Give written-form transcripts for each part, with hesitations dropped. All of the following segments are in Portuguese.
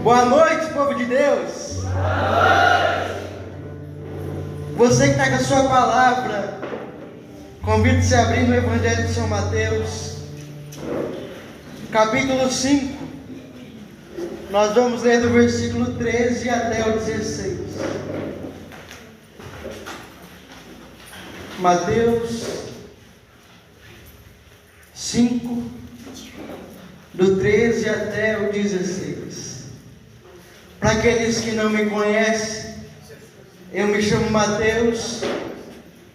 Boa noite, povo de Deus. Boa noite. Você que está com a sua palavra, convido-se a abrir no Evangelho de São Mateus, capítulo 5. Nós vamos ler do versículo 13 até o 16. Mateus 5, do 13 até o 16. Para aqueles que não me conhecem, eu me chamo Mateus,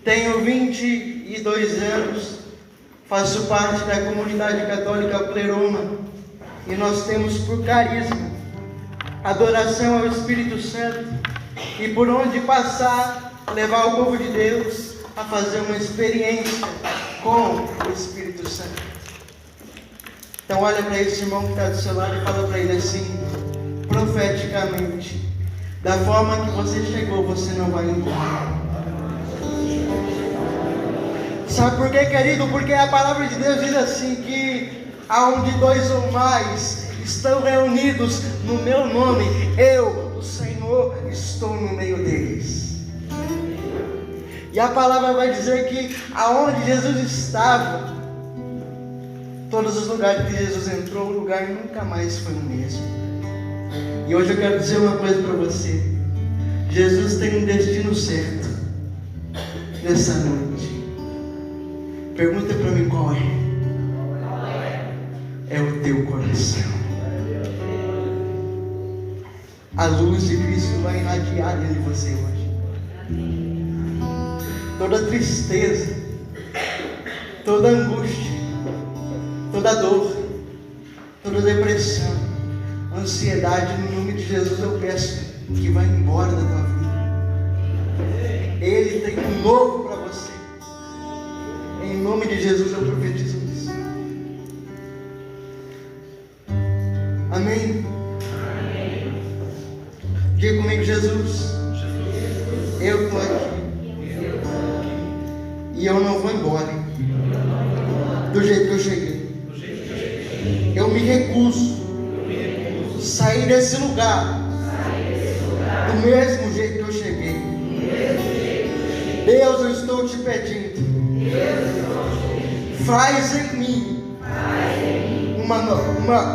tenho 22 anos, faço parte da comunidade católica Pleroma, e nós temos por carisma adoração ao Espírito Santo, e por onde passar, levar o povo de Deus a fazer uma experiência com o Espírito Santo. Então olha para esse irmão que está do seu lado e fala para ele assim, profeticamente: da forma que você chegou, você não vai embora. Sabe por quê, querido? Porque a palavra de Deus diz assim, que aonde dois ou mais estão reunidos no meu nome, eu, o Senhor, estou no meio deles. E a palavra vai dizer que aonde Jesus estava, todos os lugares que Jesus entrou, o lugar nunca mais foi o mesmo. E hoje eu quero dizer uma coisa para você: Jesus tem um destino certo nessa noite. Pergunta para mim qual é. É o teu coração. A luz de Cristo vai irradiar dentro de você hoje. Toda tristeza, toda angústia, toda dor, toda depressão, ansiedade, no nome de Jesus eu peço que vá embora da tua vida. Ele tem um novo para você. Em nome de Jesus eu profetizo isso. Amém? Amém. Diga comigo: Jesus, eu estou aqui. E eu não vou embora do jeito que eu cheguei. Eu me recuso sair desse lugar do mesmo jeito que eu cheguei. Deus, eu estou te pedindo, faz em mim uma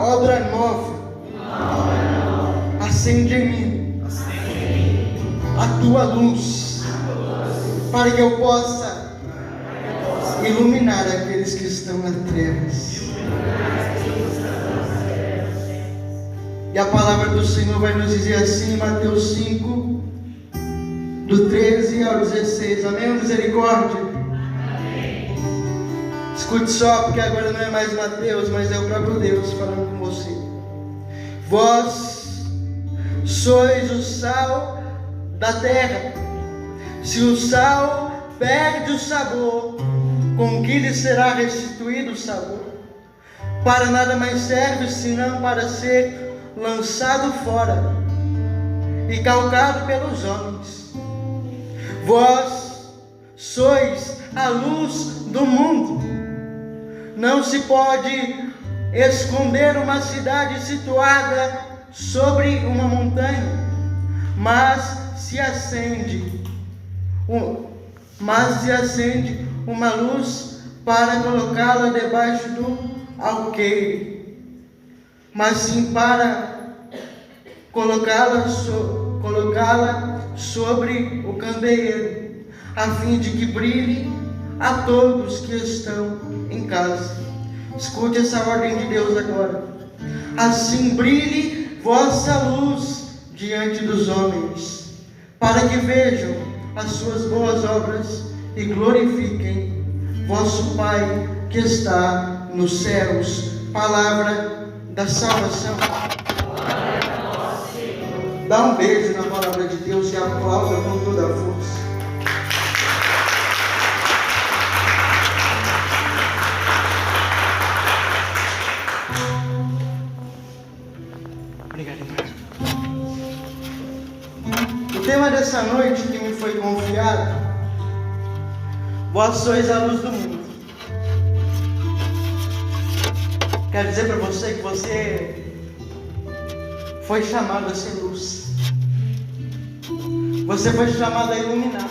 obra nova. Acende em mim a tua luz, para que eu possa iluminar aqueles que estão nas trevas. E a palavra do Senhor vai nos dizer assim, Mateus 5, do 13 ao 16. Amém? Misericórdia? Amém. Escute só, porque agora não é mais Mateus, mas é o próprio Deus falando com você. Vós sois o sal da terra. Se o sal perde o sabor, com que lhe será restituído o sabor? Para nada mais serve, senão para ser lançado fora e calcado pelos homens. Vós sois a luz do mundo. Não se pode esconder uma cidade situada sobre uma montanha, mas se acende uma luz para colocá-la debaixo do alqueire, mas sim para colocá-la sobre o candeeiro, a fim de que brilhe a todos que estão em casa. Escute essa ordem de Deus agora. Assim brilhe vossa luz diante dos homens, para que vejam as suas boas obras e glorifiquem vosso Pai que está nos céus. Palavra da salvação. Dá um beijo na palavra de Deus e aplauda com toda a força. Obrigado, irmão. O tema dessa noite que me foi confiado: vós sois a luz do mundo. Quero dizer para você que você foi chamado a ser luz. Você foi chamado a iluminar.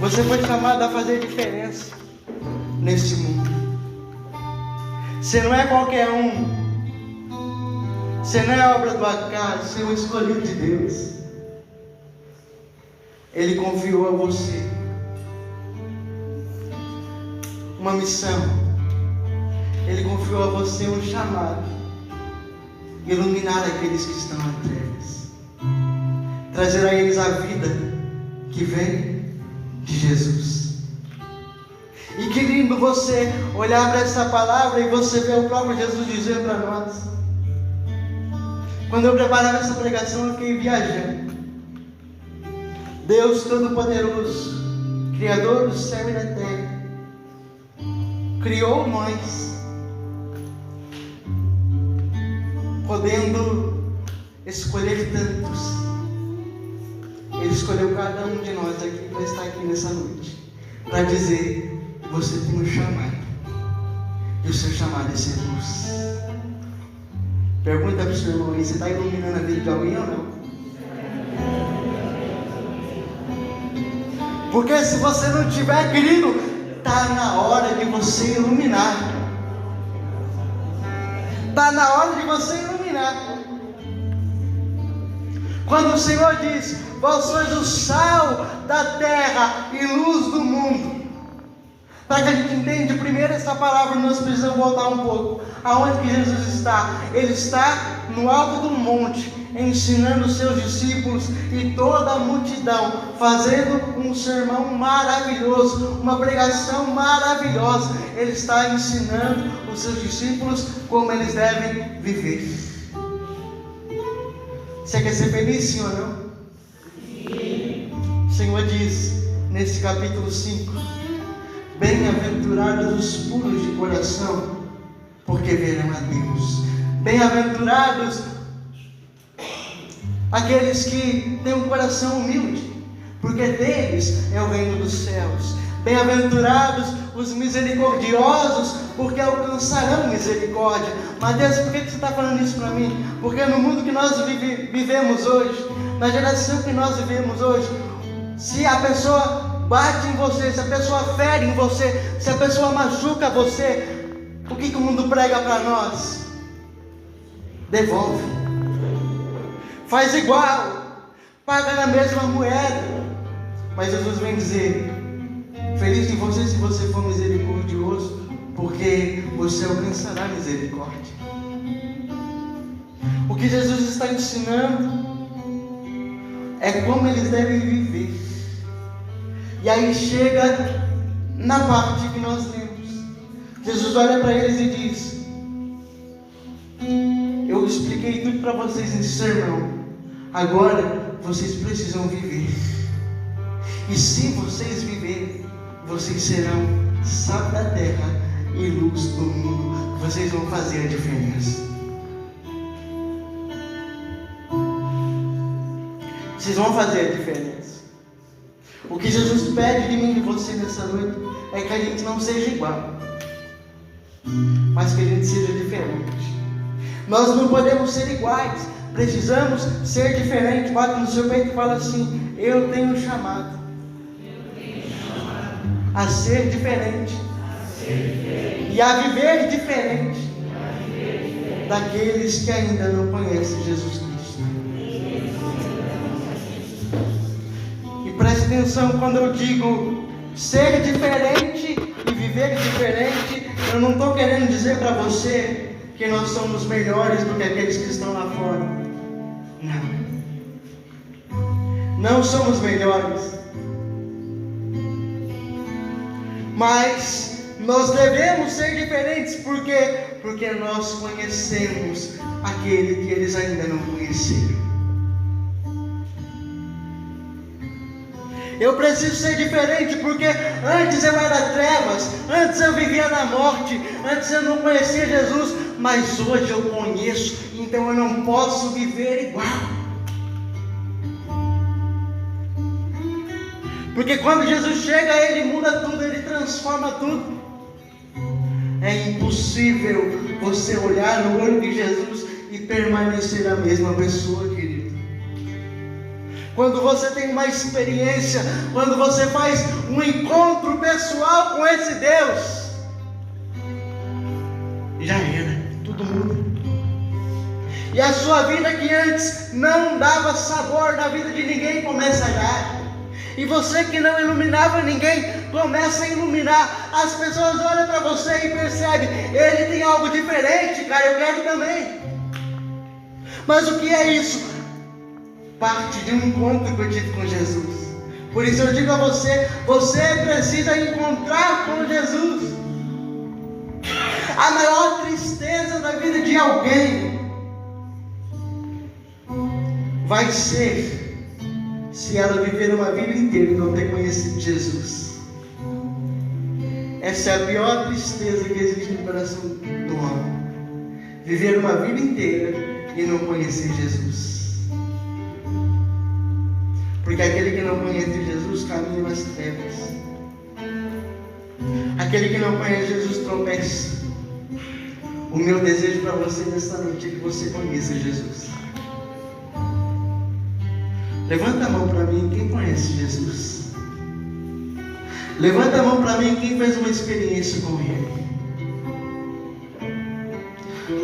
Você foi chamado a fazer diferença nesse mundo. Você não é qualquer um. Você não é obra do acaso. Você é o escolhido de Deus. Ele confiou a você uma missão. Ele confiou a você um chamado: iluminar aqueles que estão nas trevas, trazer a eles a vida que vem de Jesus. E que lindo você olhar para essa palavra e você ver o próprio Jesus dizer para nós. Quando eu preparava essa pregação, eu fiquei viajando. Deus Todo-Poderoso, Criador do céu e da terra, criou nós, podendo escolher tantos. Ele escolheu cada um de nós aqui para estar aqui nessa noite, para dizer: você tem um chamado, e o seu chamado é ser luz. Pergunta para o seu irmão aí: você está iluminando a vida de alguém ou não? Porque se você não tiver, querido, está na hora de você iluminar. Está na hora de você iluminar. Quando o Senhor diz: vós sois o sal da terra e luz do mundo. Para que a gente entenda primeiro essa palavra, nós precisamos voltar um pouco. Aonde que Jesus está? Ele está no alto do monte, ensinando os seus discípulos e toda a multidão, fazendo um sermão maravilhoso, uma pregação maravilhosa. Ele está ensinando os seus discípulos como eles devem viver. Você quer ser feliz, sim ou não? Sim. O Senhor diz nesse capítulo 5: bem-aventurados os puros de coração, porque verão a Deus. Bem-aventurados aqueles que têm um coração humilde, porque deles é o reino dos céus. Bem-aventurados os misericordiosos, porque alcançarão misericórdia. Mateus, por que você está falando isso para mim? Porque no mundo que nós vivemos hoje, na geração que nós vivemos hoje, se a pessoa bate em você, se a pessoa fere em você, se a pessoa machuca você, o que o mundo prega para nós? Devolve, faz igual, paga na mesma moeda. Mas Jesus vem dizer: feliz de você se você for misericordioso, porque você alcançará misericórdia. O que Jesus está ensinando é como eles devem viver. E aí chega na parte que nós lemos. Jesus olha para eles e diz: eu expliquei tudo para vocês nesse sermão, agora vocês precisam viver. E se vocês viverem, vocês serão sal da terra e luz do mundo. Vocês vão fazer a diferença. Vocês vão fazer a diferença. O que Jesus pede de mim e de você nessa noite é que a gente não seja igual, mas que a gente seja diferente. Nós não podemos ser iguais, precisamos ser diferentes. Bate no seu peito e fala assim: eu tenho chamado a ser diferente e a viver diferente daqueles que ainda não conhecem Jesus Cristo. E preste atenção, quando eu digo ser diferente e viver diferente, eu não estou querendo dizer para você que nós somos melhores do que aqueles que estão lá fora. Não somos melhores, mas nós devemos ser diferentes. Por quê? Porque nós conhecemos aquele que eles ainda não conheceram. Eu preciso ser diferente, porque antes eu era trevas, antes eu vivia na morte, antes eu não conhecia Jesus, mas hoje eu conheço, então eu não posso viver igual. Porque quando Jesus chega, Ele muda tudo, Ele transforma tudo. É impossível você olhar no olho de Jesus e permanecer a mesma pessoa, querido. Quando você tem uma experiência, quando você faz um encontro pessoal com esse Deus, já era, tudo muda. E a sua vida que antes não dava sabor na vida de ninguém começa a dar. E você que não iluminava ninguém começa a iluminar. As pessoas olham para você e percebem: ele tem algo diferente, cara, eu quero também. Mas o que é isso? Parte de um encontro que eu tive com Jesus. Por isso eu digo a você: você precisa encontrar com Jesus. A maior tristeza da vida de alguém vai ser se ela viver uma vida inteira e não ter conhecido Jesus. Essa é a pior tristeza que existe no coração do homem. Viver uma vida inteira e não conhecer Jesus. Porque aquele que não conhece Jesus caminha nas trevas. Aquele que não conhece Jesus tropeça. O meu desejo para você nesta noite é que você conheça Jesus. Levanta a mão para mim quem conhece Jesus. Levanta a mão para mim quem fez uma experiência com Ele.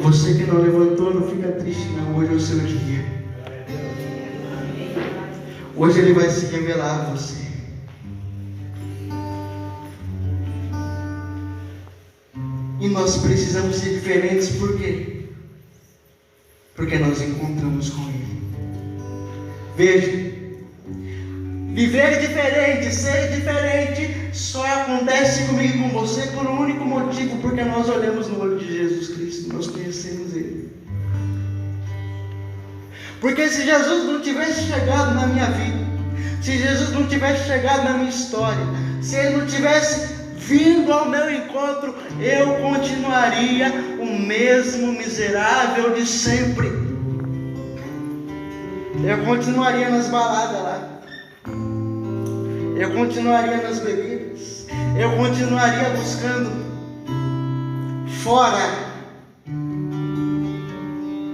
Você que não levantou, não fica triste não. Hoje é o seu dia. Hoje Ele vai se revelar a você. E nós precisamos ser diferentes, por quê? Porque nós encontramos com Ele. Veja, viver diferente, ser diferente, só acontece comigo e com você por um único motivo: porque nós olhamos no olho de Jesus Cristo, nós conhecemos Ele. Porque se Jesus não tivesse chegado na minha vida, se Jesus não tivesse chegado na minha história, se Ele não tivesse vindo ao meu encontro, eu continuaria o mesmo miserável de sempre. Eu continuaria nas baladas lá. Eu continuaria nas bebidas. Eu continuaria buscando fora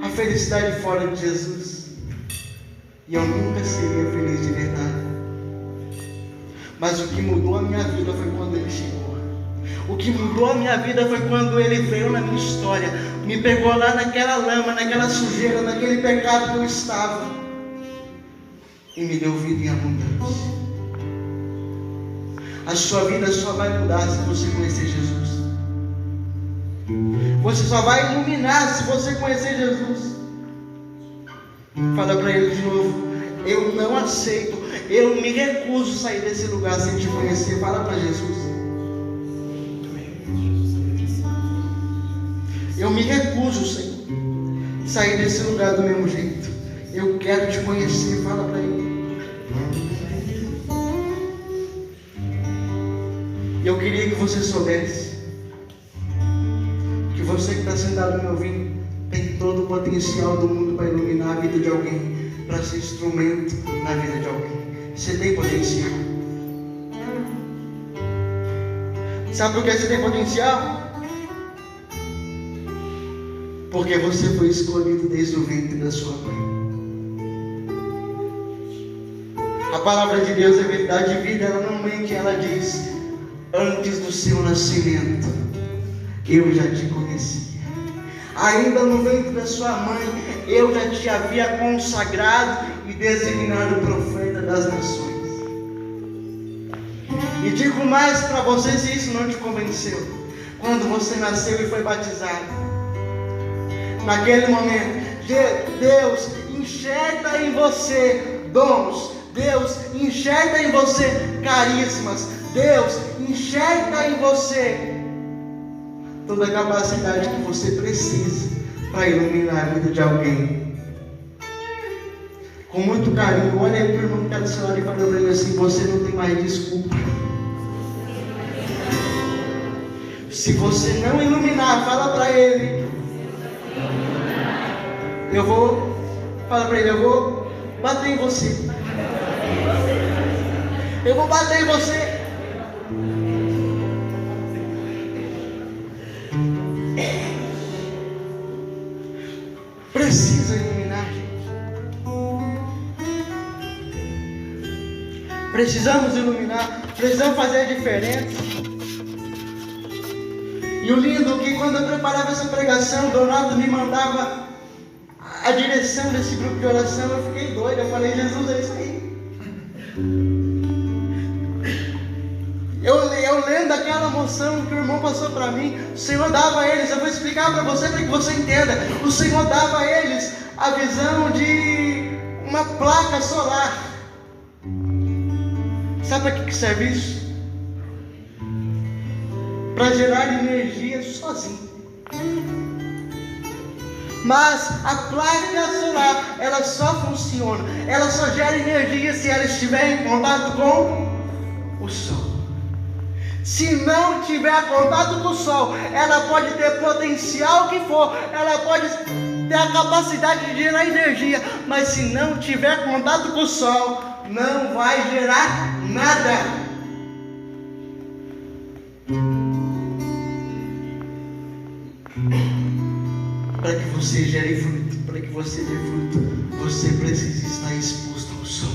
a felicidade fora de Jesus. E eu nunca seria feliz de verdade. Mas o que mudou a minha vida foi quando Ele chegou. O que mudou a minha vida foi quando Ele veio na minha história. Me pegou lá naquela lama, naquela sujeira, naquele pecado que eu estava. E me deu vida em abundância. A sua vida só vai mudar se você conhecer Jesus. Você só vai iluminar se você conhecer Jesus. Fala para Ele de novo: eu não aceito, eu me recuso a sair desse lugar sem te conhecer. Fala para Jesus: eu me recuso, Senhor, sair desse lugar do mesmo jeito. Eu quero te conhecer. Fala para Ele. Eu queria que você soubesse que você que está sentado me ouvindo tem todo o potencial do mundo para iluminar a vida de alguém, para ser instrumento na vida de alguém. Você tem potencial. Sabe por que você tem potencial? Porque você foi escolhido desde o ventre da sua mãe. A palavra de Deus é verdade e vida, ela não mente, ela diz: antes do seu nascimento, eu já te conhecia. Ainda no ventre da sua mãe, eu já te havia consagrado e designado profeta das nações. E digo mais para você, se isso não te convenceu: quando você nasceu e foi batizado, naquele momento, Deus enxerga em você dons. Deus enxerga em você carismas. Deus enxerga em você toda a capacidade que você precisa para iluminar a vida de alguém. Com muito carinho, olha aí para o irmão que está do seu lado e fala para ele assim: você não tem mais desculpa. Se você não iluminar, fala para ele: eu vou bater em você. Eu vou bater em você. Precisa Precisamos iluminar, precisamos fazer a diferença. E o lindo é que quando eu preparava essa pregação, Donato me mandava a direção desse grupo de oração. Eu fiquei doido, eu falei, Jesus, é isso aí. Eu lendo aquela emoção que o irmão passou para mim, o Senhor dava a eles, eu vou explicar para você que você entenda. O Senhor dava a eles a visão de uma placa solar. Sabe para que serve isso? Para gerar energia sozinho. Mas a placa solar, ela só funciona, ela só gera energia se ela estiver em contato com o sol. Se não tiver contato com o sol, ela pode ter potencial que for, ela pode ter a capacidade de gerar energia, mas se não tiver contato com o sol, não vai gerar nada. Para que você gere fruto, para que você dê fruto, você precisa estar exposto ao sol.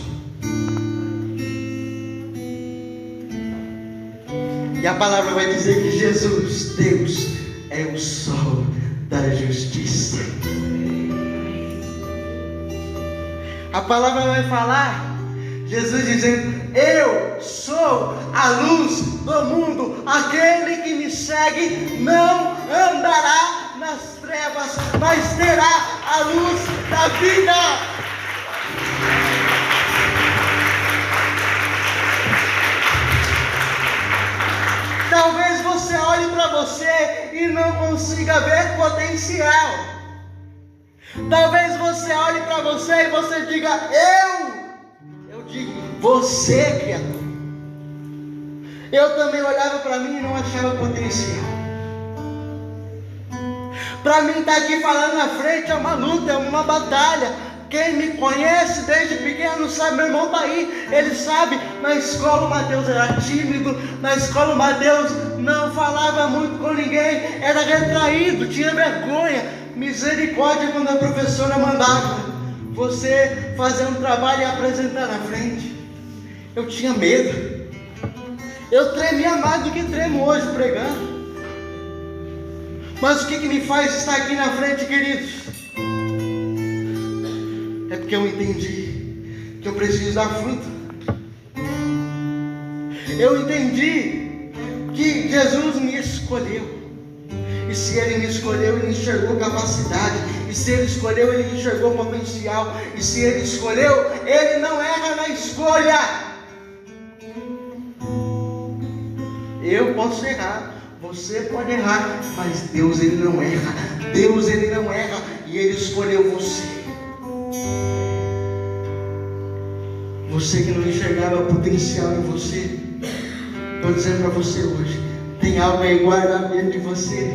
E a palavra vai dizer que Jesus, Deus, é o sol da justiça. A palavra vai falar, Jesus dizendo, eu sou a luz do mundo, aquele que me segue não andará nas trevas, mas terá a luz da vida. Talvez você olhe para você e não consiga ver potencial. Talvez você olhe para você e você diga, eu digo, você, criatura. Eu também olhava para mim e não achava potencial. Para mim estar aqui falando na frente é uma luta, é uma batalha. Quem me conhece desde pequeno sabe, meu irmão está aí, ele sabe. Na escola o Mateus era tímido, na escola o Mateus não falava muito com ninguém, era retraído, tinha vergonha. Misericórdia quando a professora mandava você fazer um trabalho e apresentar na frente. Eu tinha medo, eu tremia mais do que tremo hoje pregando. Mas o que me faz estar aqui na frente, queridos? É porque eu entendi que eu preciso dar fruto. Eu entendi que Jesus me escolheu. E se Ele me escolheu, Ele enxergou capacidade. E se Ele escolheu, Ele enxergou potencial. E se Ele escolheu, Ele não erra na escolha. Eu posso errar, você pode errar, mas Deus, Ele não erra. Deus, Ele não erra. E Ele escolheu você. Você que não enxergava potencial em você, estou dizendo para você hoje, tem algo aí guardado dentro de você,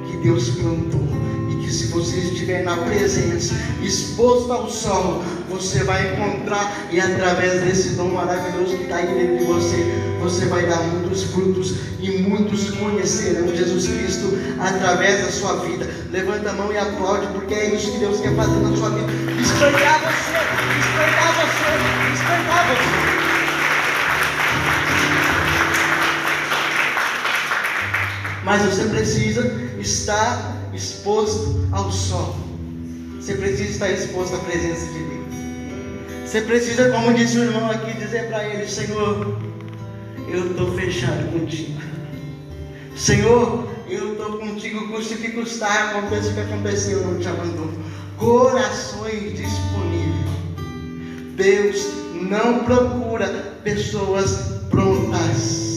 que Deus plantou, e que se você estiver na presença, exposto ao sol, você vai encontrar, e através desse dom maravilhoso que está aí dentro de você, você vai dar muitos frutos, e muitos conhecerão Jesus Cristo através da sua vida. Levanta a mão e aplaude, porque é isso que Deus quer fazer na sua vida, despertar você, despertar você, despertar você. Mas você precisa estar exposto ao sol. Você precisa estar exposto à presença de Deus. Você precisa, como disse o irmão aqui, dizer para ele, Senhor, eu estou fechado contigo. Senhor, eu estou contigo, custe o que custar, aconteça o que acontecer, eu não te abandono. Corações disponíveis. Deus não procura pessoas prontas.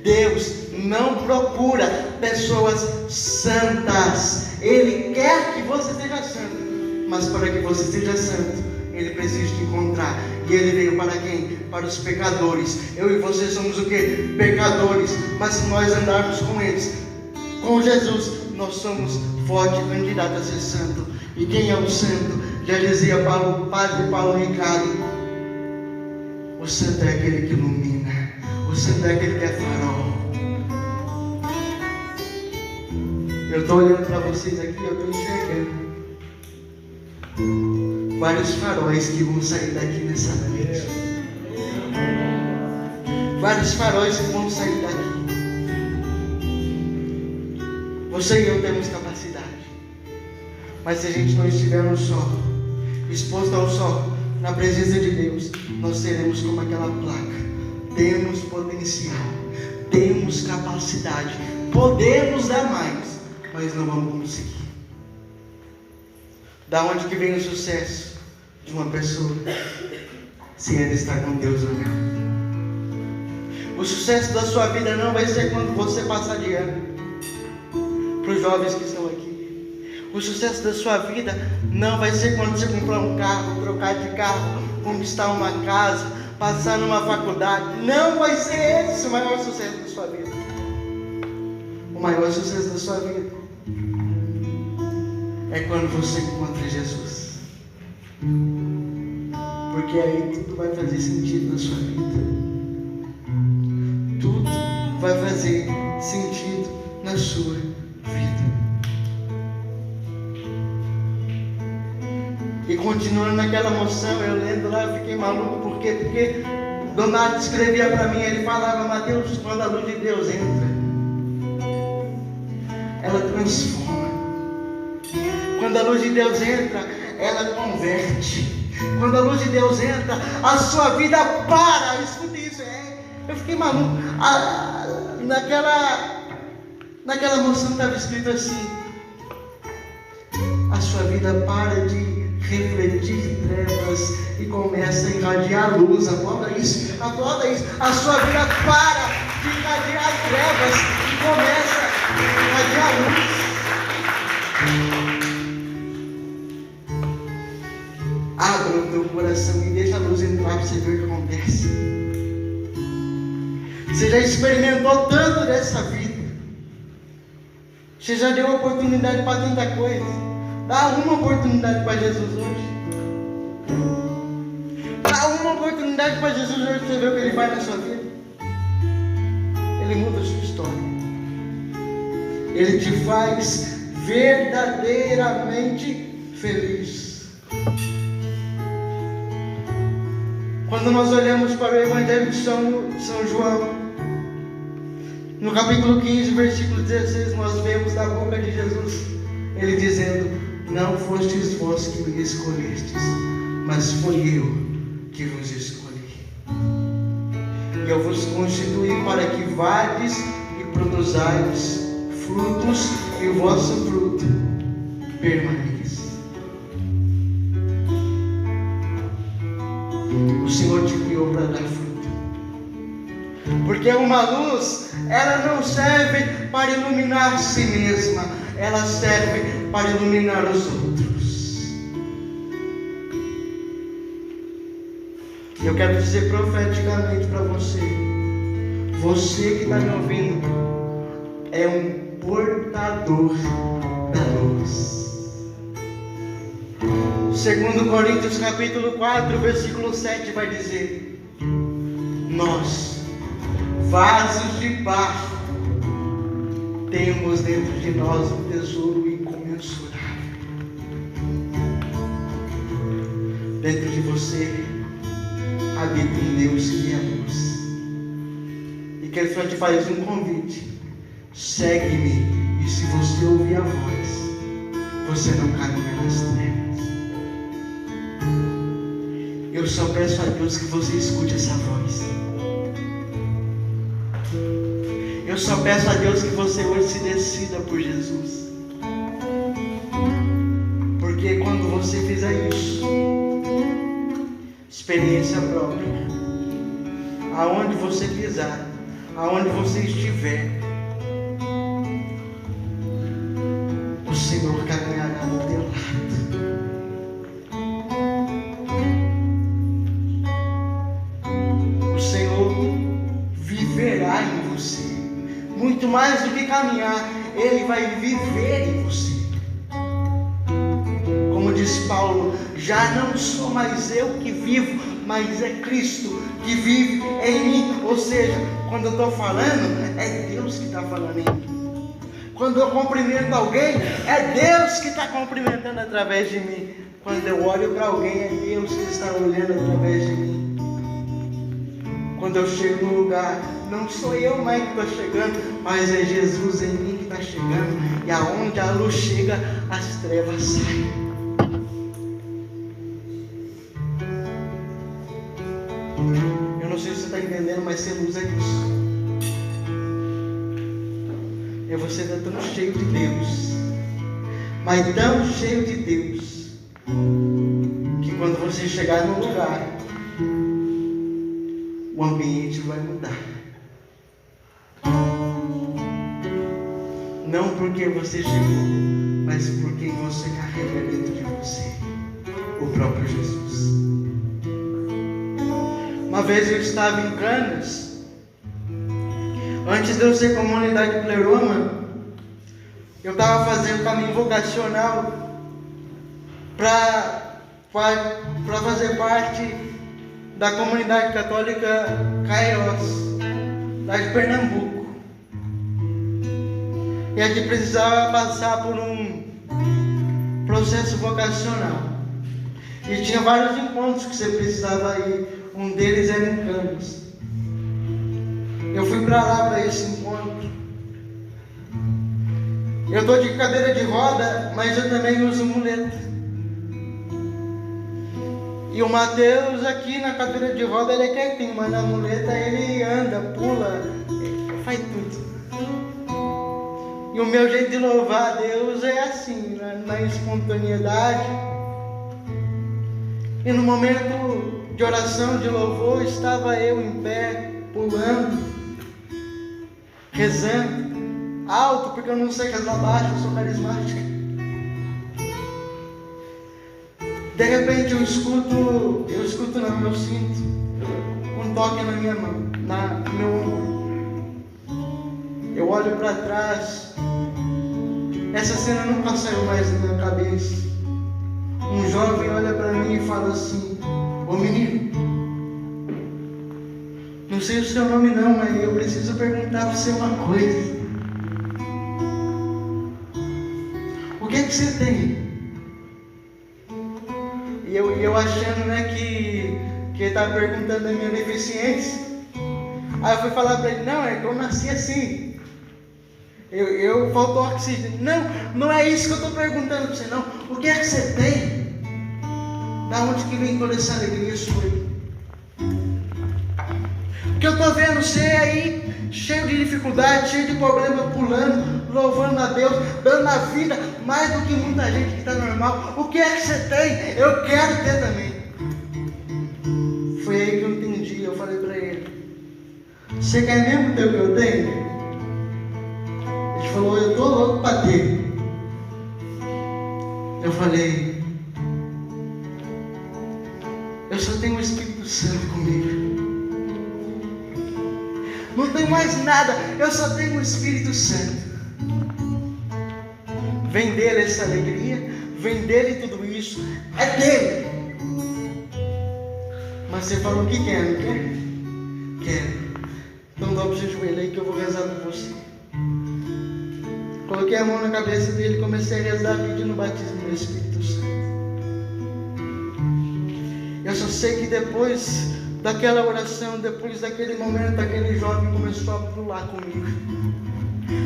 Deus não procura pessoas santas. Ele quer que você seja santo, mas para que você seja santo, Ele precisa te encontrar. E Ele veio para quem? Para os pecadores. Eu e você somos o que? Pecadores. Mas se nós andarmos com eles, com Jesus, nós somos forte candidato a ser santo. E quem é o santo? Já dizia o padre Paulo Ricardo, o santo é aquele que ilumina, o santo é aquele que é farol. Eu estou olhando para vocês aqui, eu estou enxergando. vários faróis que vão sair daqui nessa noite. Vários faróis que vão sair daqui. Você e eu temos capacidade. Mas se a gente não estiver no sol, exposto ao sol, na presença de Deus, nós seremos como aquela placa. Temos potencial, temos capacidade, podemos dar mais, mas não vamos conseguir. Da onde que vem o sucesso de uma pessoa? Se ela está com Deus ou não. O sucesso da sua vida não vai ser quando você passar de ano. Para os jovens que estão aqui, o sucesso da sua vida não vai ser quando você comprar um carro, trocar de carro, conquistar uma casa, passar numa faculdade. Não vai ser esse o maior sucesso da sua vida. O maior sucesso da sua vida é quando você encontra Jesus. Porque aí tudo vai fazer sentido na sua vida. Tudo vai fazer sentido na sua vida. E continuando naquela moção, eu lendo lá, eu fiquei maluco. Por quê? Porque Donato escrevia para mim, ele falava: Mateus, quando a luz de Deus entra, ela transforma. Quando a luz de Deus entra, ela converte. Quando a luz de Deus entra, a sua vida para. Escute isso. Eu fiquei maluco. Naquela moção estava escrito assim: a sua vida para de refletir trevas e começa a irradiar luz. Aplauda isso, aplauda isso. A sua vida para de irradiar trevas e começa a irradiar luz. Abra o teu coração e deixa a luz entrar para você ver o que acontece. Você já experimentou tanto dessa vida. Você já deu oportunidade para tanta coisa. Dá uma oportunidade para Jesus hoje. Dá uma oportunidade para Jesus hoje, você vê o que Ele faz na sua vida. Ele muda a sua história. Ele te faz verdadeiramente feliz. Quando nós olhamos para o Evangelho de São João, no capítulo 15, versículo 16, nós vemos da boca de Jesus Ele dizendo: não fostes vós que me escolhestes, mas foi eu que vos escolhi. E eu vos constituí para que vades e produzais frutos, e o vosso fruto permaneça. O Senhor te criou para dar fruto. Porque uma luz, ela não serve para iluminar si mesma, ela serve para iluminar os outros. Eu quero dizer profeticamente para você, você que está me ouvindo, é um portador da luz. 2 Coríntios capítulo 4, versículo 7 vai dizer: nós, vasos de barro, temos dentro de nós um tesouro incomensurável. Dentro de você habita um Deus que é luz. E que Ele só te faz um convite: segue-me, e se você ouvir a voz, você não caminha nas trevas. Eu só peço a Deus que você escute essa voz. Eu só peço a Deus que você hoje se decida por Jesus. Porque quando você fizer isso, experiência própria, aonde você pisar, aonde você estiver, o Senhor caminhará do teu lado. O Senhor viverá em você. Muito mais do que caminhar, Ele vai viver em você. Como diz Paulo: já não sou mais eu que vivo, mas é Cristo que vive em mim. Ou seja, quando eu estou falando, é Deus que está falando em mim. Quando eu cumprimento alguém, é Deus que está cumprimentando através de mim. Quando eu olho para alguém, é Deus que está olhando através de mim. Quando eu chego no lugar, não sou eu mais que estou chegando, mas é Jesus em mim que está chegando. E aonde a luz chega, as trevas saem. Eu não sei se você está entendendo, mas ser luz é isso. É você estar tão cheio de Deus, mas tão cheio de Deus, que quando você chegar no lugar, o ambiente vai mudar. Não porque você chegou, mas porque você carrega dentro de você o próprio Jesus. Uma vez eu estava em Canas. Antes de eu ser comunidade Pleroma, eu estava fazendo caminho vocacional para fazer parte da comunidade católica Kairos, lá de Pernambuco. E a gente precisava passar por um processo vocacional. E tinha vários encontros que você precisava ir. Um deles era em Canas. Eu fui para lá para esse encontro. Eu estou de cadeira de roda, mas eu também uso muleta. E o Mateus aqui na cadeira de roda ele é quietinho, mas na muleta ele anda, pula, faz tudo. E o meu jeito de louvar a Deus é assim, na espontaneidade. E no momento de oração, de louvor, estava eu em pé, pulando, rezando, alto, porque eu não sei rezar baixo, eu sou carismática. De repente eu sinto um toque na minha mão, no meu ombro. Eu olho para trás, essa cena nunca saiu mais da minha cabeça. Um jovem olha para mim e fala assim: ô menino, não sei o seu nome não, mas eu preciso perguntar para você uma coisa. O que é que você tem? E eu achando, que ele estava perguntando da minha deficiência. Aí eu fui falar para ele: não, é que eu nasci assim. Eu faltou oxigênio. Não é isso que eu estou perguntando para você, não. O que é que você tem? Da onde que vem toda essa alegria sua aí? Porque eu estou vendo você aí, cheio de dificuldade, cheio de problema, pulando, louvando a Deus, dando a vida mais do que muita gente que está normal. O que é que você tem? Eu quero ter também. Foi aí que eu entendi. Eu falei para ele: você quer mesmo ter o que eu tenho? Ele falou: eu estou louco para ter. Eu falei: eu só tenho o Espírito Santo comigo. Não tem mais nada, eu só tenho o Espírito Santo. Vem dele essa alegria, vem dele tudo isso, é dele. Mas você falou que quer, não quer? Quero. Então dobra o seu joelho aí que eu vou rezar por você. Coloquei a mão na cabeça dele e comecei a rezar pedindo o batismo do Espírito Santo. Eu só sei que depois daquela oração, depois daquele momento, aquele jovem começou a pular comigo.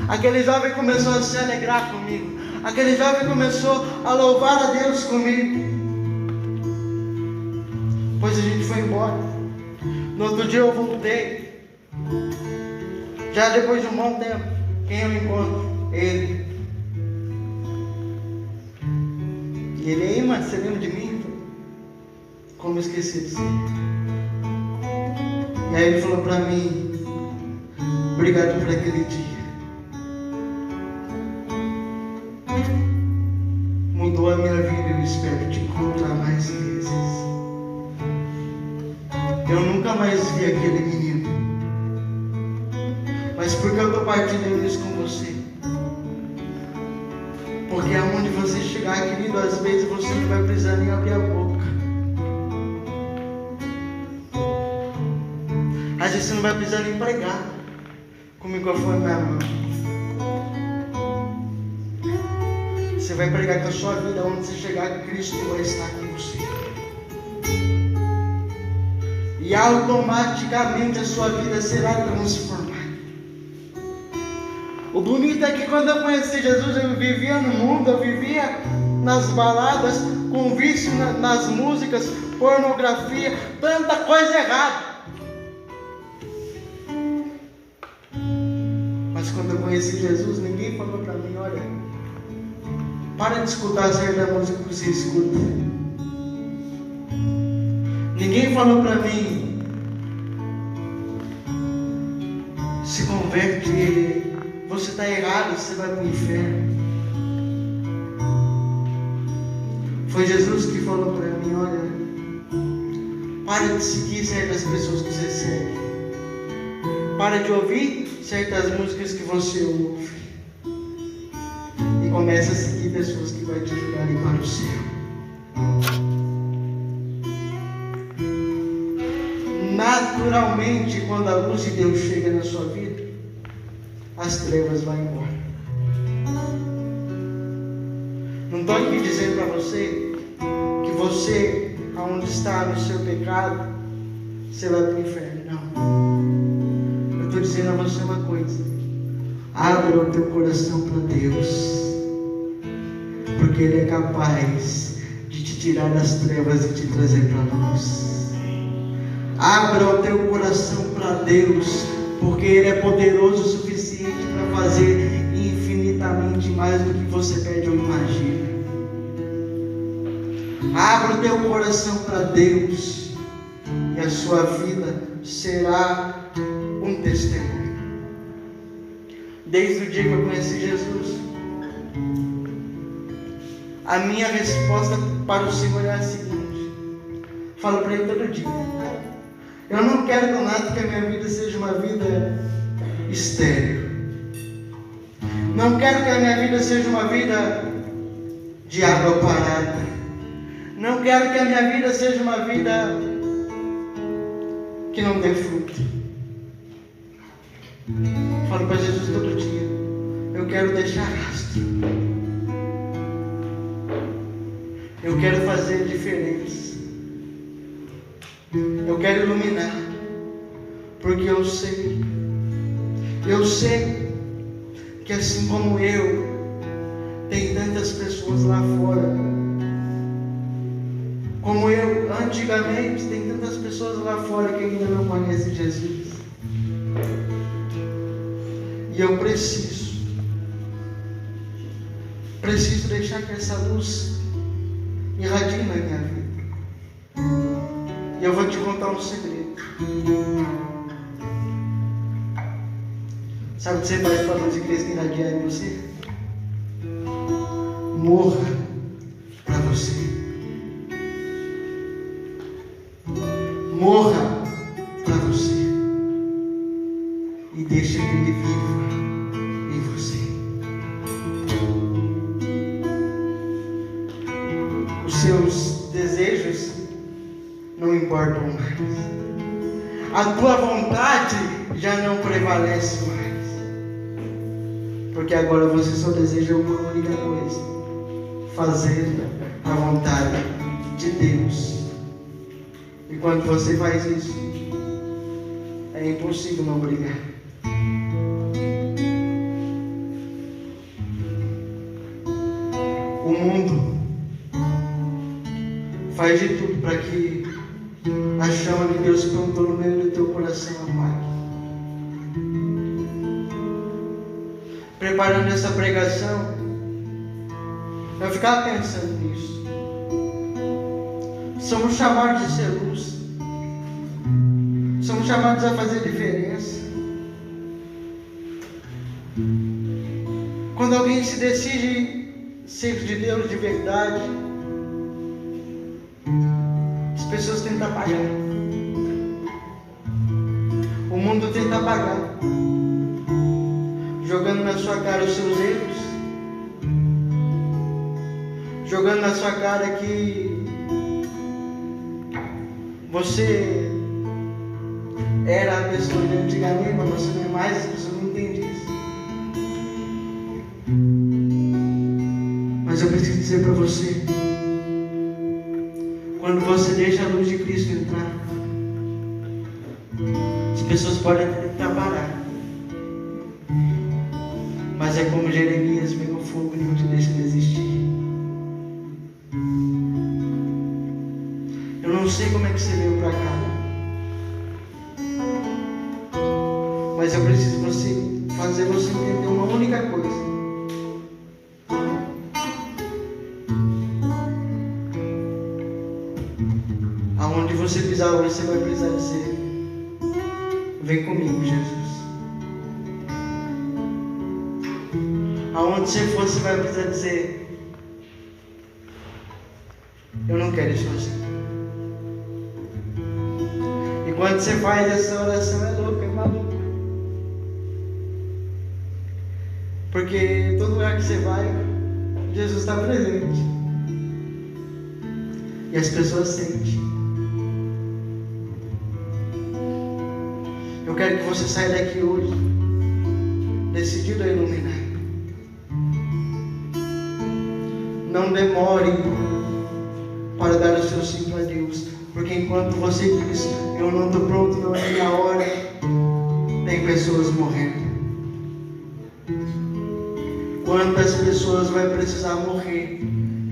Aquele jovem começou a se alegrar comigo. Aquele jovem começou a louvar a Deus comigo. Depois a gente foi embora. No outro dia eu voltei. Já depois de um bom tempo, quem eu encontro? Ele. E ele: aí, mano, você lembra de mim? Como eu esqueci de você? E aí ele falou para mim: obrigado por aquele dia. Mudou a minha vida, eu espero te encontrar mais vezes. Eu nunca mais vi aquele menino, mas porque eu estou partilhando isso com você? Porque aonde você chegar, querido, às vezes você não vai precisar nem abrir a boca. Às vezes você não vai precisar nem pregar com o microfone na mão. Você vai pregar com a sua vida, onde você chegar, Cristo vai estar com você. E automaticamente a sua vida será transformada. O bonito é que quando eu conheci Jesus, eu vivia no mundo, eu vivia nas baladas, com vício nas músicas, pornografia, tanta coisa errada. Mas quando eu conheci Jesus, ninguém falou para mim: olha, para de escutar certa música que você escuta. Ninguém falou para mim: se converte, você está errado, você vai para o inferno. Foi Jesus que falou para mim: olha, para de seguir certas pessoas que você segue, para de ouvir certas músicas que você ouve, e começa a seguir pessoas que vão te ajudar a ir para o céu. Naturalmente, quando a luz de Deus chega na sua vida, as trevas vão embora. Não estou aqui dizendo para você que você, aonde está no seu pecado, você vai para o inferno. Não. Eu estou dizendo a você uma coisa: abra o teu coração para Deus, porque Ele é capaz de te tirar das trevas e te trazer para a luz. Abra o teu coração para Deus, porque Ele é poderoso o suficiente para fazer infinitamente mais do que você pede ou imagina. Abra o teu coração para Deus, e a sua vida será um testemunho. Desde o dia que eu conheci Jesus, a minha resposta para o Senhor é a seguinte: falo para Ele todo dia: eu não quero com nada que a minha vida seja uma vida estéril. Não quero que a minha vida seja uma vida de água parada. Não quero que a minha vida seja uma vida que não dê fruto. Falo para Jesus todo dia: eu quero deixar rastro. Eu quero fazer diferença. Eu quero iluminar, porque eu sei que assim como eu, tem tantas pessoas lá fora, como eu antigamente, tem tantas pessoas lá fora que ainda não conhecem Jesus. E eu preciso deixar que essa luz irradie na minha vida. E eu vou te contar um segredo. Sabe o que você faz para a luz de Cristo irradiar em você? Morra para você. Morra para você. E deixa que Ele viva em você. Os seus desejos não importam mais. A tua vontade já não prevalece mais. Porque agora você só deseja uma única coisa: fazer a vontade de Deus. E quando você faz isso, é impossível não brigar. O mundo faz de tudo para que a chama que Deus plantou no meio do teu coração apague. Preparando essa pregação, eu ficava pensando nisso. Somos chamados de ser luz. Somos chamados a fazer diferença. Quando alguém se decide ser de Deus de verdade, as pessoas tentam apagar. O mundo tenta apagar, jogando na sua cara os seus erros, jogando na sua cara que você era a pessoa de antigamente, mas você não é mais, as pessoas não entendem isso. Mas eu dizer para você, quando você deixa a luz de Cristo entrar, as pessoas podem tentar parar, mas é como Jeremias, pegou fogo e não te deixa desistir. Eu não sei como é que você veio para cá, mas eu preciso fazer você entender uma única coisa. Aonde você pisar hoje, você vai precisar dizer: vem comigo, Jesus. Aonde você for, você vai precisar dizer: eu não quero ir sozinho. E quando você faz essa oração, é louco, é maluco. Porque todo lugar que você vai, Jesus está presente. E as pessoas sentem. Eu quero que você saia daqui hoje decidido a iluminar. Não demore para dar o seu sim a Deus, porque enquanto você diz: eu não estou pronto, não é minha hora, tem pessoas morrendo. Quantas pessoas vai precisar morrer,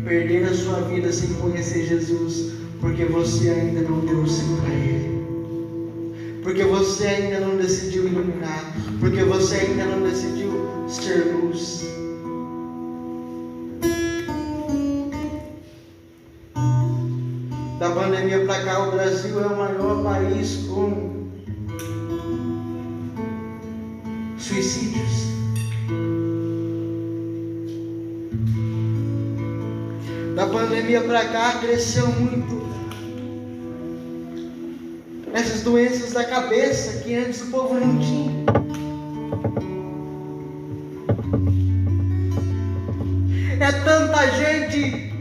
perder a sua vida sem conhecer Jesus, porque você ainda não deu o sim para Ele, porque você ainda não decidiu iluminar, porque você ainda não decidiu ser luz. Da pandemia para cá, o Brasil é o maior país com suicídios. Da pandemia para cá, cresceu muito essas doenças da cabeça que antes o povo não tinha. É tanta gente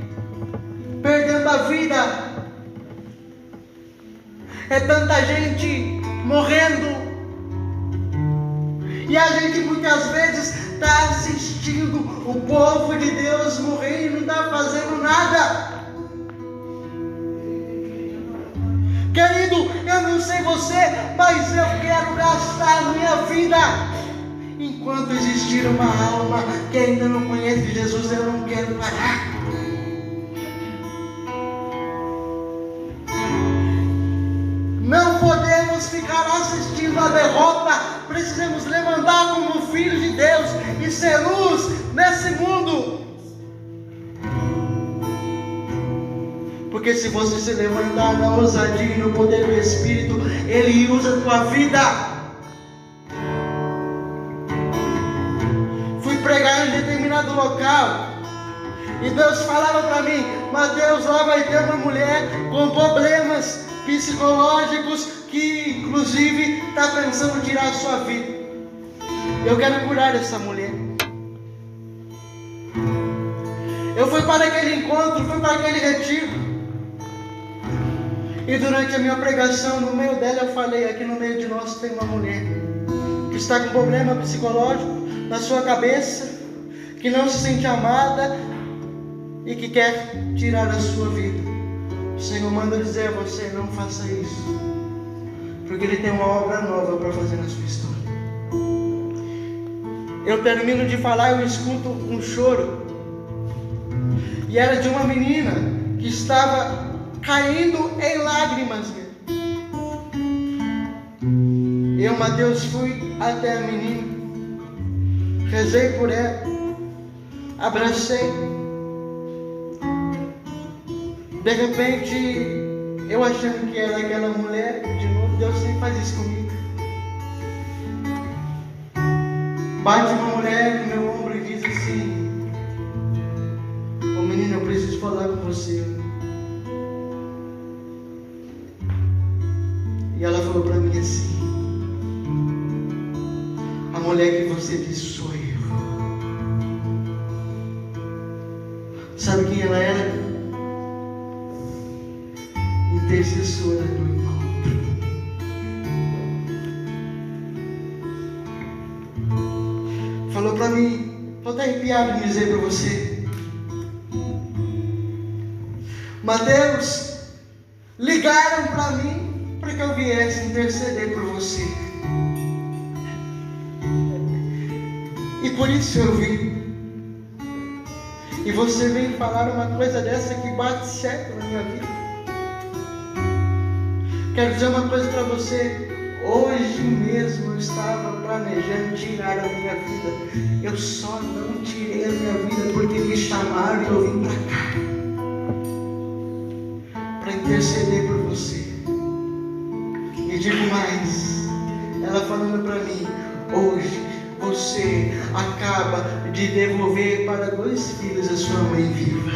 perdendo a vida. É tanta gente morrendo. E a gente muitas vezes está assistindo o povo de Deus morrer e não está fazendo nada. Querido, eu não sei você, mas eu quero gastar a minha vida. Enquanto existir uma alma que ainda não conhece Jesus, eu não quero parar. Não podemos ficar assistindo a derrota. Precisamos levantar como filhos de Deus e ser luz nesse mundo. Porque se você se levantar na ousadia e no poder do Espírito, Ele usa a tua vida. Fui pregar em determinado local e Deus falava para mim: Mateus, lá vai ter uma mulher com problemas psicológicos que inclusive está pensando em tirar a sua vida. Eu quero curar essa mulher. Eu fui para aquele encontro, fui para aquele retiro, e durante a minha pregação, no meio dela, eu falei: aqui no meio de nós tem uma mulher que está com problema psicológico na sua cabeça, que não se sente amada e que quer tirar a sua vida. O Senhor manda dizer a você: não faça isso, porque Ele tem uma obra nova para fazer na sua história. Eu termino de falar, eu escuto um choro, e era de uma menina que estava caindo em lágrimas. Eu, Mateus, fui até a menina, rezei por ela, abracei. De repente, eu achando que era aquela mulher, de novo, Deus sempre faz isso comigo. Bate uma mulher no meu ombro e diz assim: ô menina, eu preciso falar com você. E ela falou para mim assim: a mulher que você disse sou eu. Sabe quem ela era? Intercessora do encontro. Falou para mim, estou até arrepiado de dizer para você: Mateus, ligaram para mim para que eu viesse interceder por você. E por isso eu vim. E você vem falar uma coisa dessa que bate certo na minha vida. Quero dizer uma coisa para você. Hoje mesmo eu estava planejando tirar a minha vida. Eu só não tirei a minha vida porque me chamaram e eu vim para cá para interceder por você. E digo mais, ela falando para mim, hoje você acaba de devolver para 2 filhos a sua mãe viva.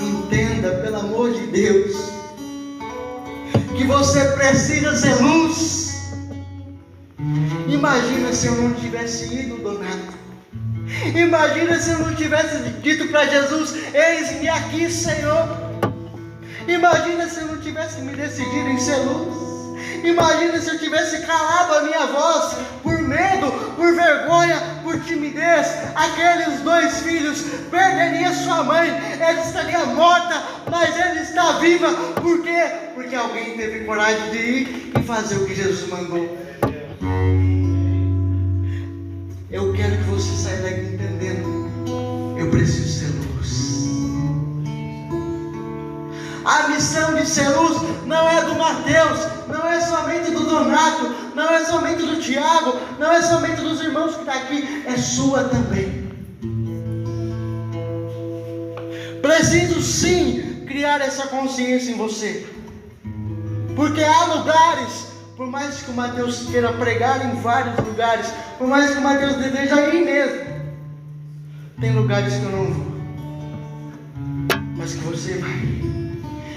Entenda, pelo amor de Deus, que você precisa ser luz. Imagina se eu não tivesse ido, Donato. Imagina se eu não tivesse dito para Jesus, eis-me aqui, Senhor. Imagina se eu não tivesse me decidido em ser luz. Imagina se eu tivesse calado a minha voz, por medo, por vergonha, por timidez. Aqueles 2 filhos perderiam sua mãe, ela estaria morta, mas ela está viva. Por quê? Porque alguém teve coragem de ir e fazer o que Jesus mandou. Eu quero que você saia daqui entendendo, eu preciso ser luz. A missão de ser luz não é do Mateus, não é somente do Donato, não é somente do Tiago, não é somente dos irmãos que estão aqui, é sua também. Preciso sim criar essa consciência em você, porque há lugares, por mais que o Mateus queira pregar em vários lugares, por mais que o Mateus deseja ir mesmo, tem lugares que eu não vou, mas que você vai.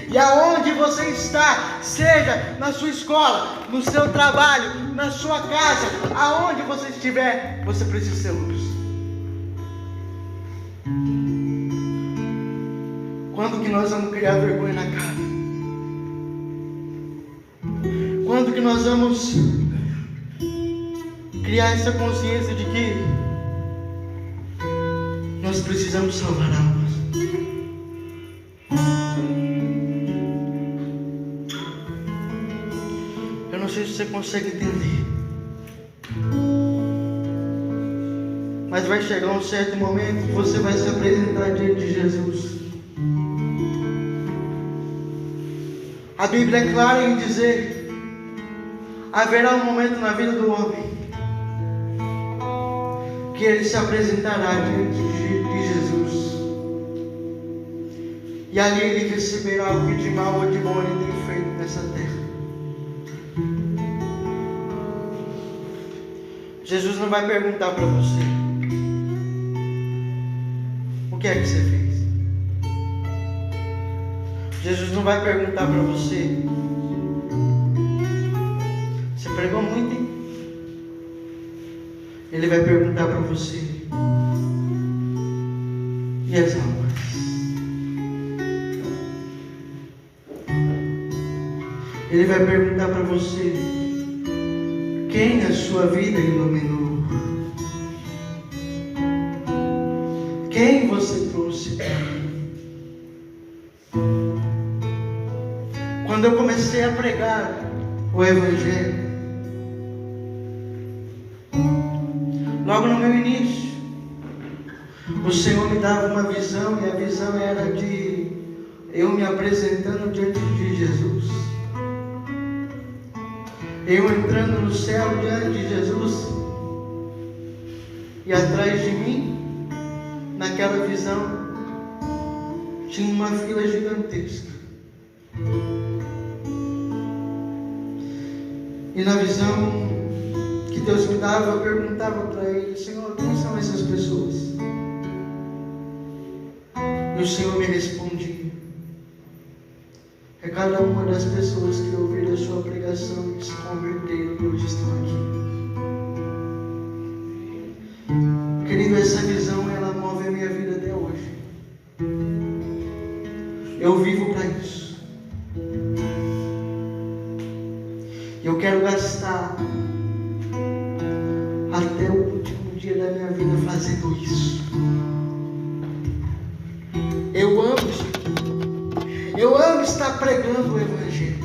E aonde você está, seja na sua escola, no seu trabalho, na sua casa, aonde você estiver, você precisa ser luz. Quando que nós vamos criar vergonha na cara? Quando que nós vamos criar essa consciência de que nós precisamos salvar almas? Eu não sei se você consegue entender, mas vai chegar um certo momento que você vai se apresentar diante de Jesus. A Bíblia é clara em dizer: haverá um momento na vida do homem que ele se apresentará diante de Jesus, e ali ele receberá o que de mal ou de bom ele tem feito nessa terra. Jesus não vai perguntar para você: o que é que você fez? Jesus não vai perguntar para você: você pregou muito, hein? Ele vai perguntar para você: e as almas? Ele vai perguntar para você: quem a sua vida iluminou? Quem você trouxe para mim? Quando eu comecei a pregar o Evangelho, logo no meu início, o Senhor me dava uma visão, e a visão era de eu me apresentando diante de Jesus, eu entrando no céu diante de Jesus, e atrás de mim, naquela visão, tinha uma fila gigantesca. E na visão que Deus me dava, eu perguntava para Ele: Senhor, quem são essas pessoas? E o Senhor me respondia: é cada uma das pessoas que ouviram a sua pregação e se converteram e hoje estão aqui. Querido, essa visão, ela move a minha vida até hoje. Eu vivo para isso. Eu quero gastar até o último dia da minha vida fazendo isso. Eu amo estar pregando o Evangelho.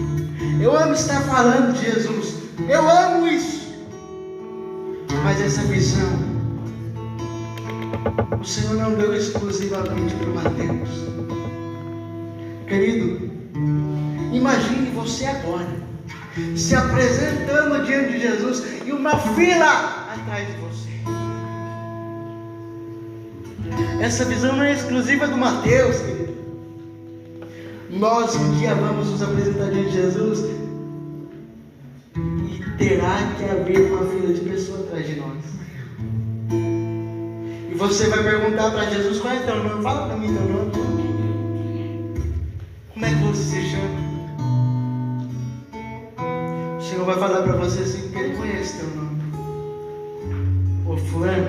Eu amo estar falando de Jesus. Eu amo isso. Mas essa visão, o Senhor não deu exclusivamente para o Mateus. Querido, imagine você agora se apresentando diante de Jesus e uma fila atrás de você. Essa visão não é exclusiva do Mateus, querido. Nós um dia vamos nos apresentar diante de Jesus e terá que haver uma fila de pessoas atrás de nós. E você vai perguntar para Jesus: qual é teu nome? Fala para mim teu nome. Como é que você se chama? O Senhor vai falar para você assim, porque Ele conhece teu nome. Ô fulano,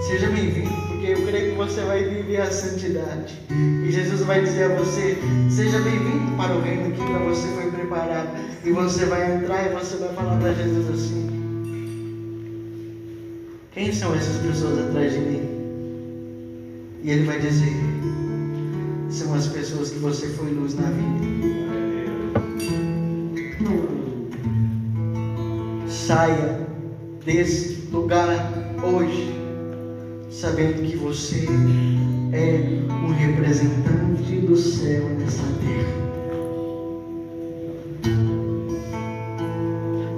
seja bem-vindo, porque eu creio que você vai viver a santidade. E Jesus vai dizer a você: seja bem-vindo para o reino que para você foi preparado. E você vai entrar e você vai falar para Jesus assim: quem são essas pessoas atrás de mim? E Ele vai dizer: são as pessoas que você foi luz na vida. Saia desse lugar hoje sabendo que você é um representante do céu nessa terra.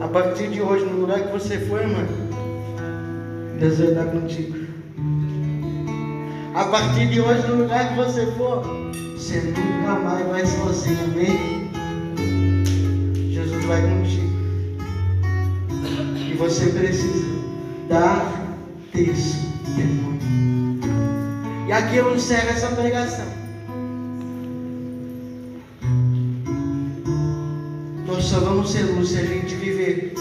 A partir de hoje, no lugar que você for, mano, Deus vai estar contigo. A partir de hoje, no lugar que você for, você nunca mais vai sozinho, amém? Jesus vai contigo. E você precisa dar testemunho. E aqui eu encerro essa pregação. Nós só vamos ser luz se a gente viver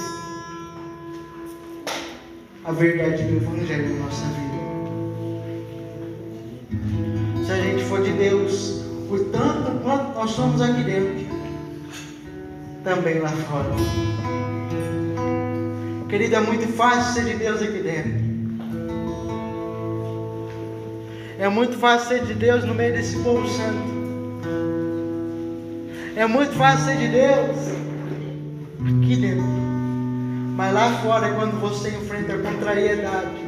a verdade do Evangelho na nossa vida. Se a gente for de Deus, por tanto quanto nós somos aqui dentro, também lá fora. Querido, é muito fácil ser de Deus aqui dentro. É muito fácil ser de Deus no meio desse povo santo. É muito fácil ser de Deus aqui dentro. Mas lá fora é quando você enfrenta a contrariedade.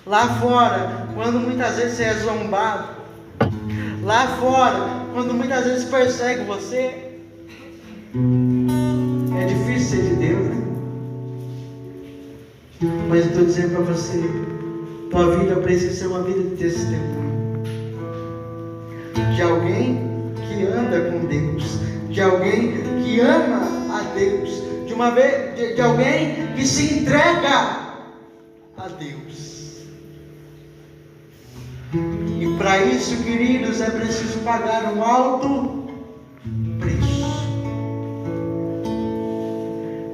Lá fora, quando muitas vezes você é zombado. Lá fora, quando muitas vezes persegue você. É difícil ser de Deus, né? Mas eu estou dizendo para você, tua vida precisa ser uma vida de testemunho. De alguém que anda com Deus. De alguém que ama a Deus. De alguém que se entrega a Deus. E para isso, queridos, é preciso pagar um alto preço.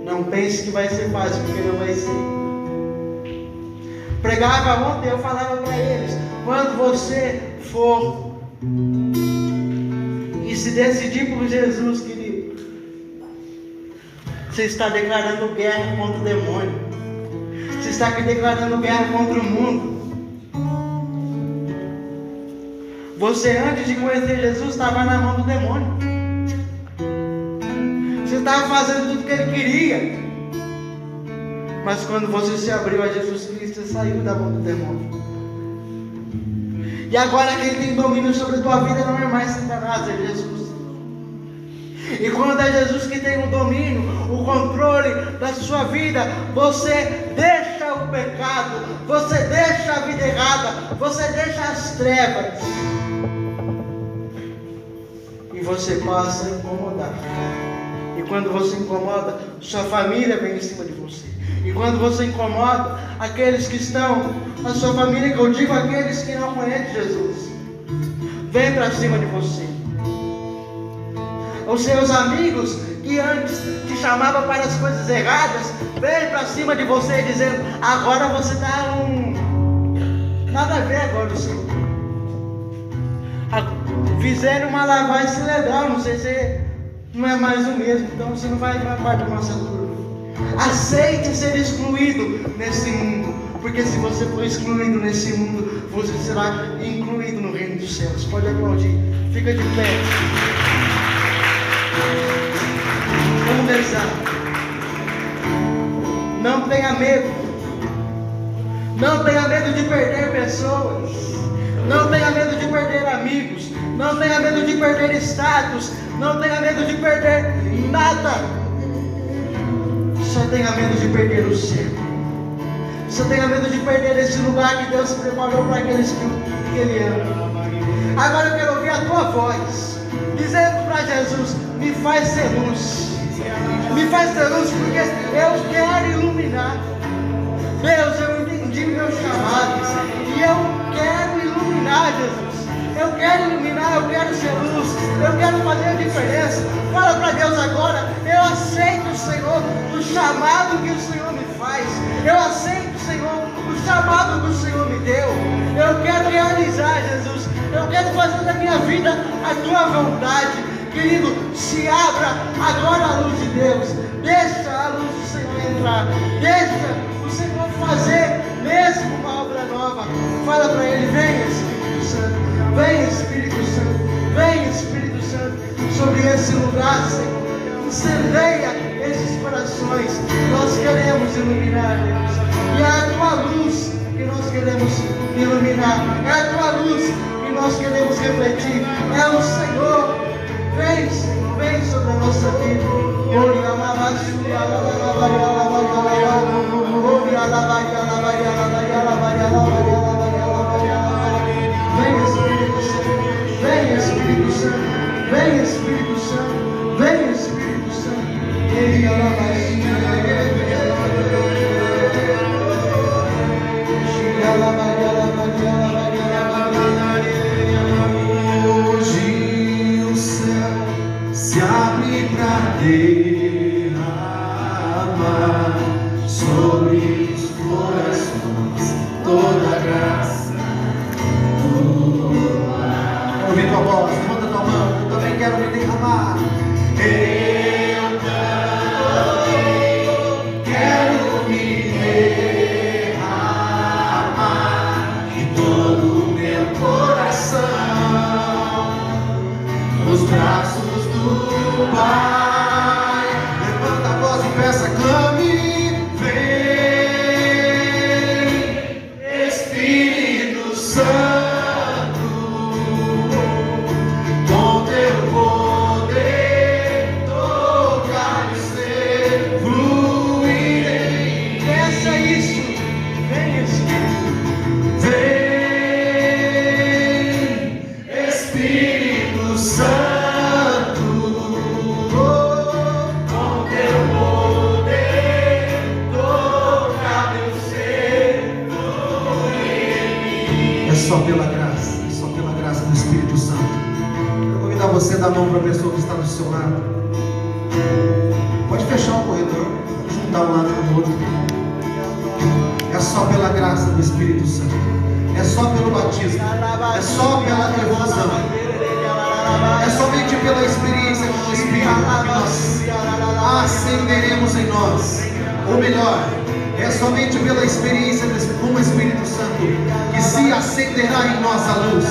Não pense que vai ser fácil, porque não vai ser. Pregava ontem, eu falava para eles: quando você for e se decidir por Jesus, querido, você está declarando guerra contra o demônio. Você está aqui declarando guerra contra o mundo. Você, antes de conhecer Jesus, estava na mão do demônio. Você estava fazendo tudo que ele queria. Mas quando você se abriu a Jesus Cristo, você saiu da mão do demônio. E agora quem tem domínio sobre a tua vida não é mais Satanás, é Jesus. E quando é Jesus que tem o domínio, o controle da sua vida, você deixa o pecado, você deixa a vida errada, você deixa as trevas. E você passa a incomodar. E quando você incomoda, sua família vem em cima de você. E quando você incomoda aqueles que estão na sua família, que eu digo aqueles que não conhecem Jesus, vem para cima de você. Os seus amigos que antes te chamavam para as coisas erradas, vem para cima de você dizendo: agora você está nada a ver agora o Senhor. Fizeram uma lavagem legal, não sei se não é mais o mesmo, então você não vai parte da nossa turma. Aceite ser excluído nesse mundo, porque se você for excluído nesse mundo, você será incluído no reino dos céus. Pode aplaudir, fica de pé. Vamos rezar. Não tenha medo. Não tenha medo de perder pessoas. Não tenha medo de perder amigos. Não tenha medo de perder status. Não tenha medo de perder nada. Só tenha medo de perder o céu. Só tenha medo de perder esse lugar que Deus preparou para aqueles que Ele ama. Agora eu quero ouvir a tua voz, dizendo para Jesus: me faz ser luz. Me faz ter luz, porque eu quero iluminar. Deus, eu entendi o meu chamado e eu quero iluminar, Jesus. Eu quero iluminar, eu quero ser luz, eu quero fazer a diferença. Fala para Deus agora: eu aceito, Senhor, o chamado que o Senhor me faz. Eu aceito, Senhor, o chamado que o Senhor me deu. Eu quero realizar, Jesus. Eu quero fazer da minha vida a tua vontade. Querido, se abra agora a luz de Deus. Deixa a luz do Senhor entrar. Deixa o Senhor fazer mesmo uma obra nova. Fala para Ele: vem Espírito Santo. Vem Espírito Santo. Vem Espírito Santo sobre esse lugar, Senhor. Incendeia esses corações. Nós queremos iluminar, Deus. E é a tua luz que nós queremos iluminar. É a tua luz que nós queremos refletir. É o Senhor. Vem, Senhor, vem sobre a nossa vida. Vem, Espírito Santo. Vem, Espírito Santo. Vem, Espírito Santo. Vem, Espírito Santo. Se abre pra derramar sobre os corações toda a graça. Quero ouvir tua voz, levanta tua mão, eu também quero me derramar. Eu também quero me derramar de todo o meu coração nos braços do Pai. Levanta a voz e peça, clame: vem Espírito Santo, com teu poder tocar e ser, fluir em mim. Peça isso. Vem, Espírito. Vem Espírito Santo. Só pela graça do Espírito Santo. Quero convidar você a dar a mão para a pessoa que está do seu lado. Pode fechar o corredor, vamos juntar um lado no outro. É só pela graça do Espírito Santo. É só pelo batismo. É só pela evasão. É somente pela experiência com o Espírito que nós acenderemos em nós. Ou melhor, é somente pela experiência com o Espírito Santo que se acenderá em nós a luz.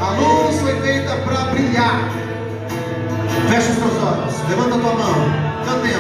A luz foi feita para brilhar. Fecha os teus olhos, levanta a tua mão, cantemos.